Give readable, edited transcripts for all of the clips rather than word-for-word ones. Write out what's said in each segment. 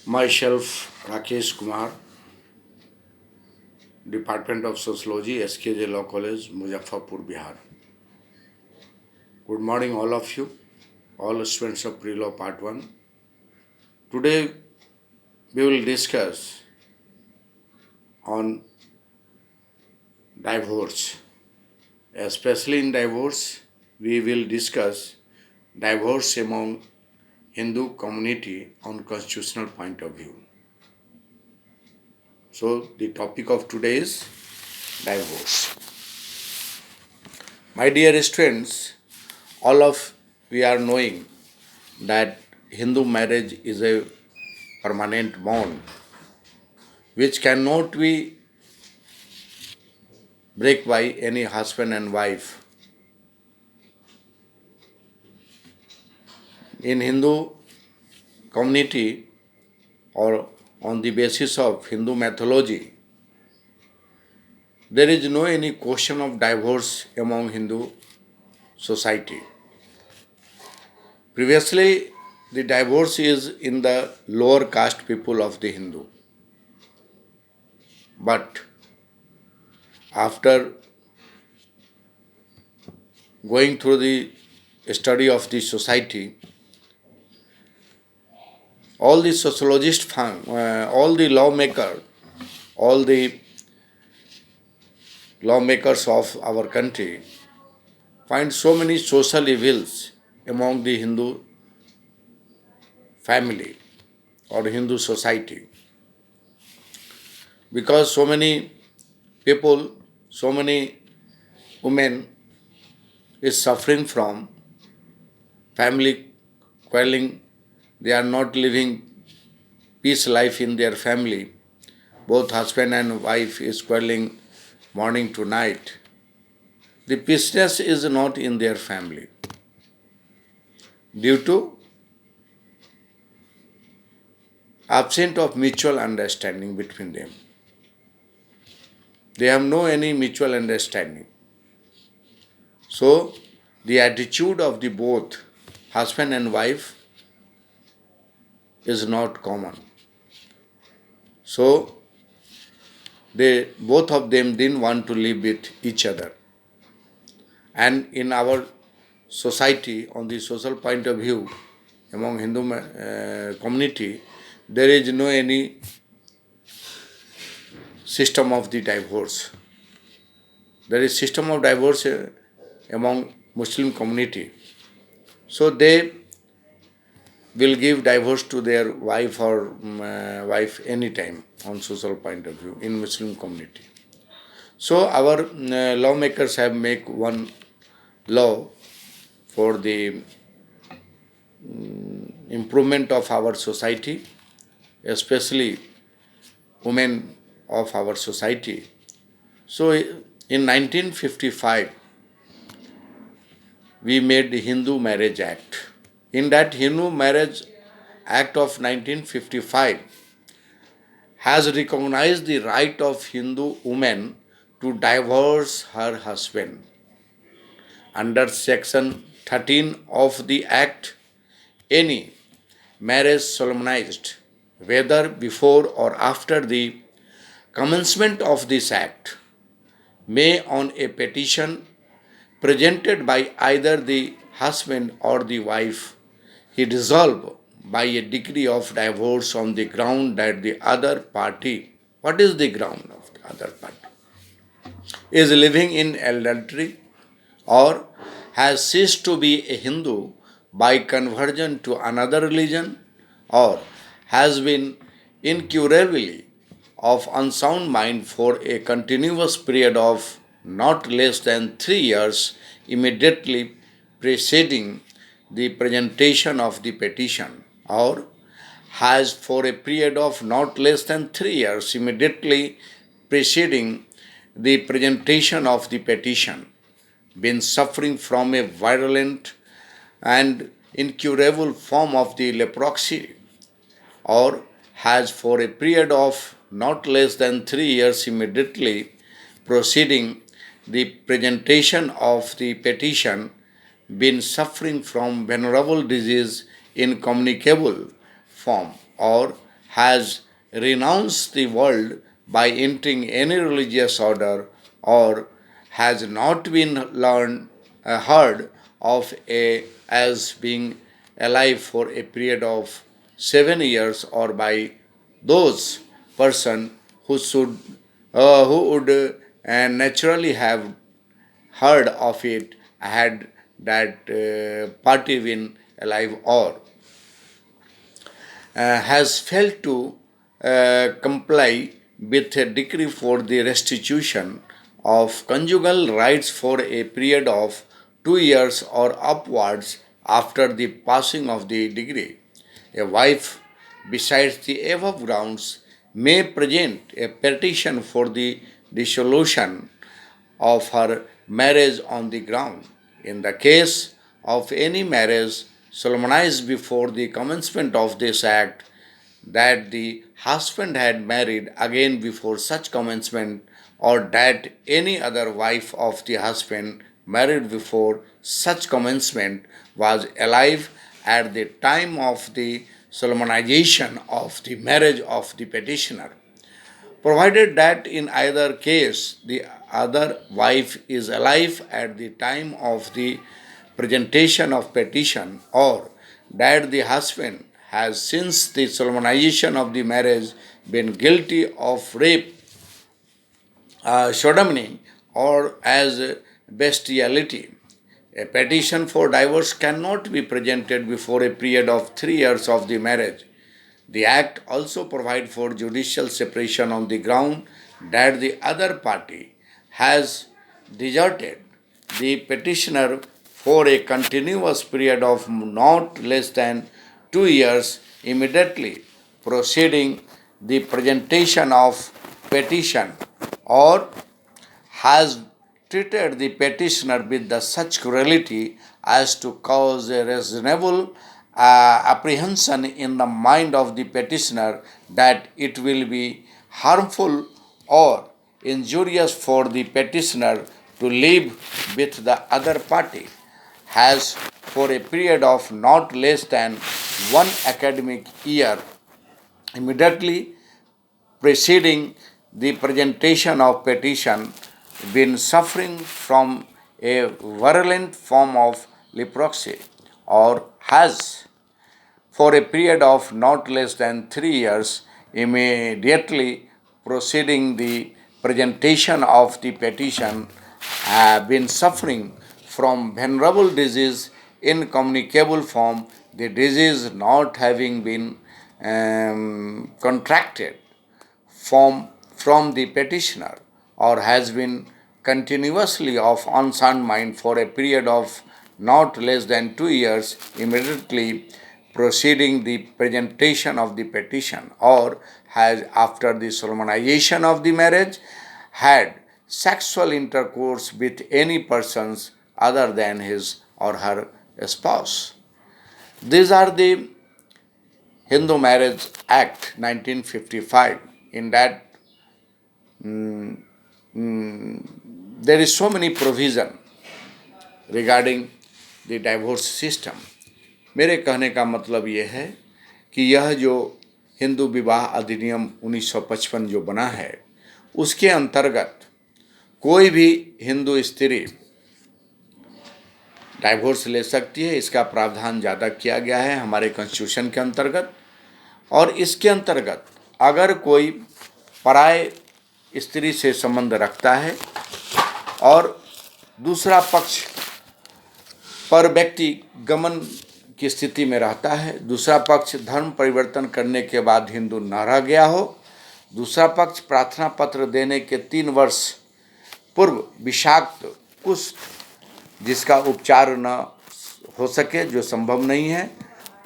Myself, Rakesh Kumar, Department of Sociology, SKJ Law College, Muzaffarpur, Bihar. Good morning, all of you, all students of Pre-Law Part 1. Today, we will discuss on divorce. Especially in divorce, we will discuss divorce among Hindu community on constitutional point of view. So, the topic of today is divorce. My dear students, all of we are knowing that Hindu marriage is a permanent bond which cannot be break by any husband and wife. In Hindu community or on the basis of Hindu mythology, there is no any question of divorce among Hindu society. Previously, the divorce is in the lower caste people of the Hindu. But after going through the study of the society, all the sociologists found, all the lawmakers of our country find so many social evils among the Hindu family or Hindu society. Because so many people, so many women is suffering from family quarreling. They are not living peace life in their family. Both husband and wife is quarreling morning to night. The peaceness is not in their family due to absence of mutual understanding between them. They have no any mutual understanding. So the attitude of the both husband and wife is not common. So they both of them didn't want to live with each other. And in our society, on the social point of view, among Hindu community, there is no any system of the divorce. There is system of divorce among Muslim community. So they will give divorce to their wife or wife anytime on social point of view in Muslim community. So our lawmakers have make one law for the improvement of our society, especially women of our society. So in 1955, we made the Hindu Marriage Act. In that Hindu Marriage Act of 1955 has recognized the right of Hindu woman to divorce her husband. Under section 13 of the Act, any marriage solemnized, whether before or after the commencement of this Act, may on a petition presented by either the husband or the wife, he dissolve by a decree of divorce on the ground that the other party, what is the ground of the other party? Is living in adultery or has ceased to be a Hindu by conversion to another religion or has been incurably of unsound mind for a continuous period of not less than 3 years immediately preceding the presentation of the petition or has for a period of not less than 3 years immediately preceding the presentation of the petition been suffering from a virulent and incurable form of the leprosy or has for a period of not less than 3 years immediately preceding the presentation of the petition been suffering from venerable disease incommunicable form or has renounced the world by entering any religious order or has not been heard of as being alive for a period of 7 years or by those person who would naturally have heard of it had that party been alive or has failed to comply with a decree for the restitution of conjugal rights for a period of 2 years or upwards after the passing of the decree. A wife, besides the above grounds, may present a petition for the dissolution of her marriage on the ground. In the case of any marriage solemnized before the commencement of this act, that the husband had married again before such commencement, or that any other wife of the husband married before such commencement was alive at the time of the solemnization of the marriage of the petitioner, provided that in either case the other wife is alive at the time of the presentation of petition, or that the husband has since the solemnization of the marriage been guilty of rape, sodomy, or as bestiality. A petition for divorce cannot be presented before a period of 3 years of the marriage. The Act also provides for judicial separation on the ground that the other party has deserted the petitioner for a continuous period of not less than 2 years immediately preceding the presentation of petition, or has treated the petitioner with such cruelty as to cause a reasonable apprehension in the mind of the petitioner that it will be harmful or injurious for the petitioner to live with the other party, has for a period of not less than one academic year immediately preceding the presentation of petition been suffering from a virulent form of leprosy, or has for a period of not less than 3 years immediately preceding the presentation of the petition been suffering from venerable disease in communicable form, the disease not having been contracted from the petitioner, or has been continuously of unsound mind for a period of not less than 2 years immediately preceding the presentation of the petition, or has after the solemnization of the marriage had sexual intercourse with any persons other than his or her spouse. These are the Hindu Marriage Act 1955. In that there is so many provision regarding the divorce system. मेरे कहने का मतलब ये है कि यह जो हिंदू विवाह अधिनियम 1955 जो बना है, उसके अंतर्गत कोई भी हिंदू स्त्री डाइवोर्स ले सकती है। इसका प्रावधान ज़्यादा किया गया है हमारे कॉन्स्टिट्यूशन के अंतर्गत। और इसके अंतर्गत अगर कोई पराय स्त्री से संबंध रखता है और दूसरा पक्ष पर व्यक्ति गमन की स्थिति में रहता है, दूसरा पक्ष धर्म परिवर्तन करने के बाद हिंदू न रह गया हो, दूसरा पक्ष प्रार्थना पत्र देने के 3 वर्ष पूर्व विषाक्त कुष्ठ जिसका उपचार न हो सके, जो संभव नहीं है,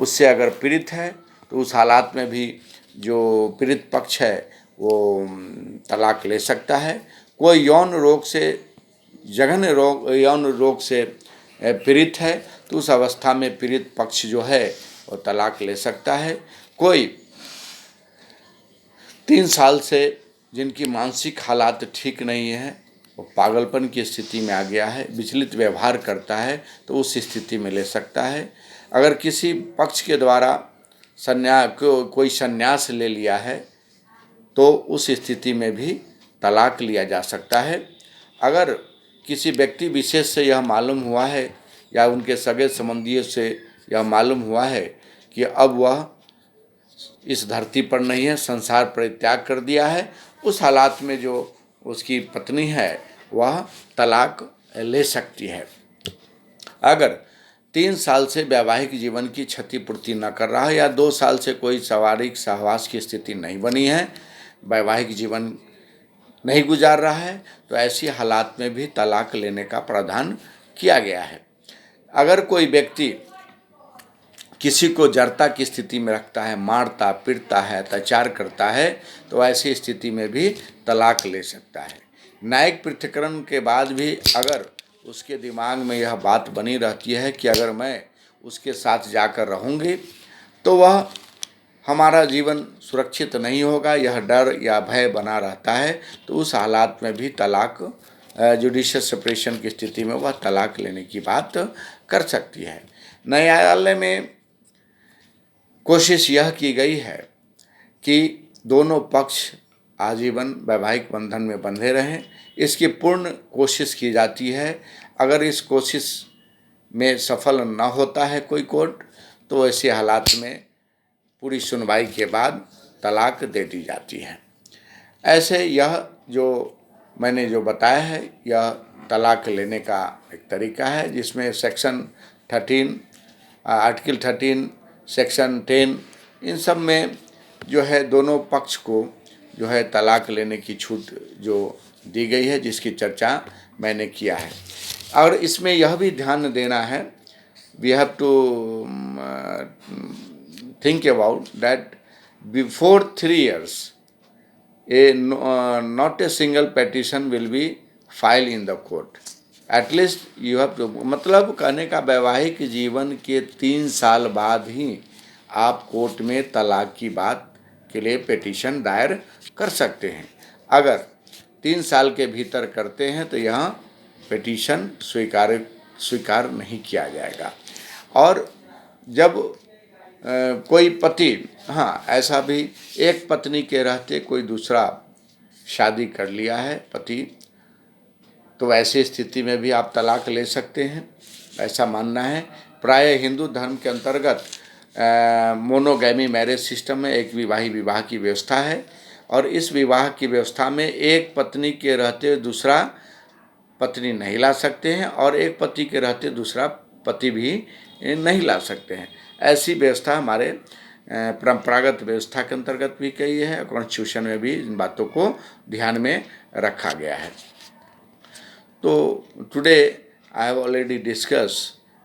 उससे अगर पीड़ित है तो उस हालात में भी जो पीड़ित पक्ष है वो तलाक ले सकता है। कोई यौन रोग से पीड़ित है तो उस अवस्था में पीड़ित पक्ष जो है वो तलाक ले सकता है। कोई 3 साल से जिनकी मानसिक हालात ठीक नहीं है, वो पागलपन की स्थिति में आ गया है, विचलित व्यवहार करता है, तो उस स्थिति में ले सकता है। अगर किसी पक्ष के द्वारा कोई संन्यास ले लिया है तो उस स्थिति में भी तलाक लिया जा सकता है। अगर किसी व्यक्ति विशेष से यह मालूम हुआ है या उनके सगे संबंधियों से यह मालूम हुआ है कि अब वह इस धरती पर नहीं है, संसार परित्याग कर दिया है, उस हालात में जो उसकी पत्नी है वह तलाक ले सकती है। अगर 3 साल से वैवाहिक जीवन की क्षतिपूर्ति न कर रहा है या 2 साल से कोई शारीरिक सहवास की स्थिति नहीं बनी है, वैवाहिक जीवन नहीं गुजार रहा है, तो ऐसी हालात में भी तलाक लेने का प्रावधान किया गया है। अगर कोई व्यक्ति किसी को जड़ता की स्थिति में रखता है, मारता पीटता है, अत्याचार करता है, तो ऐसी स्थिति में भी तलाक ले सकता है। न्यायिक पृथक्करण के बाद भी अगर उसके दिमाग में यह बात बनी रहती है कि अगर मैं उसके साथ जाकर रहूँगी तो वह हमारा जीवन सुरक्षित नहीं होगा, यह डर या भय बना रहता है, तो उस हालात में भी तलाक जुडिशियल सेपरेशन की स्थिति में वह तलाक लेने की बात कर सकती है। न्यायालय में कोशिश यह की गई है कि दोनों पक्ष आजीवन वैवाहिक बंधन में बंधे रहें, इसकी पूर्ण कोशिश की जाती है। अगर इस कोशिश में सफल न होता है कोई कोर्ट, तो ऐसे हालात में पूरी सुनवाई के बाद तलाक दे दी जाती है। ऐसे यह जो मैंने जो बताया है यह तलाक लेने का एक तरीका है, जिसमें सेक्शन 13 आर्टिकल 13 सेक्शन 10 इन सब में जो है दोनों पक्ष को जो है तलाक लेने की छूट जो दी गई है, जिसकी चर्चा मैंने किया है। और इसमें यह भी ध्यान देना है, we have to think about that before 3 years not a single petition will be filed in the court. At least you have to, मतलब कहने का वैवाहिक जीवन के 3 साल बाद ही आप कोर्ट में तलाक की बात के लिए पिटीशन दायर कर सकते हैं। अगर 3 साल के भीतर करते हैं तो यहाँ पिटीशन स्वीकार नहीं किया जाएगा। और जब कोई पति, हाँ ऐसा भी एक पत्नी के रहते कोई दूसरा शादी कर लिया है पति, तो ऐसी स्थिति में भी आप तलाक ले सकते हैं, ऐसा मानना है। प्राय हिंदू धर्म के अंतर्गत मोनोगैमी मैरिज सिस्टम में एक विवाह की व्यवस्था है, और इस विवाह की व्यवस्था में एक पत्नी के रहते दूसरा पत्नी नहीं ला सकते हैं और एक पति के रहते दूसरा पति भी नहीं ला सकते हैं। ऐसी व्यवस्था हमारे परंपरागत व्यवस्था के अंतर्गत भी कही है, कॉन्स्टिट्यूशन में भी इन बातों को ध्यान में रखा गया है। तो today I have already discuss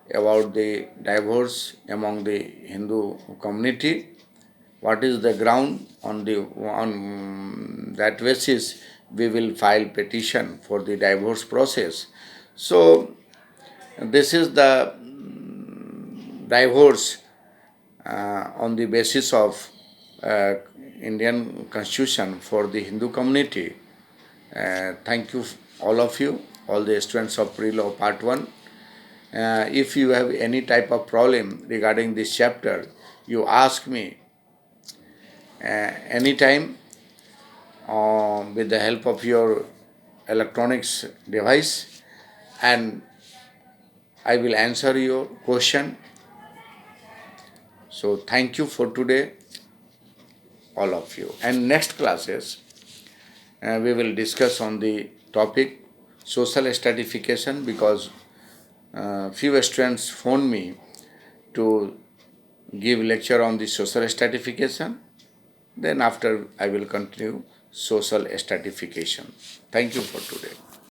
about the divorce among the Hindu community, what is the ground on that basis we will file petition for the divorce process. So this is the divorce on the basis of Indian Constitution for the Hindu community. Thank you all of you, all the students of Pre-Law Part 1. If you have any type of problem regarding this chapter, you ask me anytime with the help of your electronics device, and I will answer your question. So thank you for today, all of you. And next classes we will discuss on the topic social stratification, because few students phoned me to give lecture on the social stratification. Then after I will continue social stratification. Thank you for today.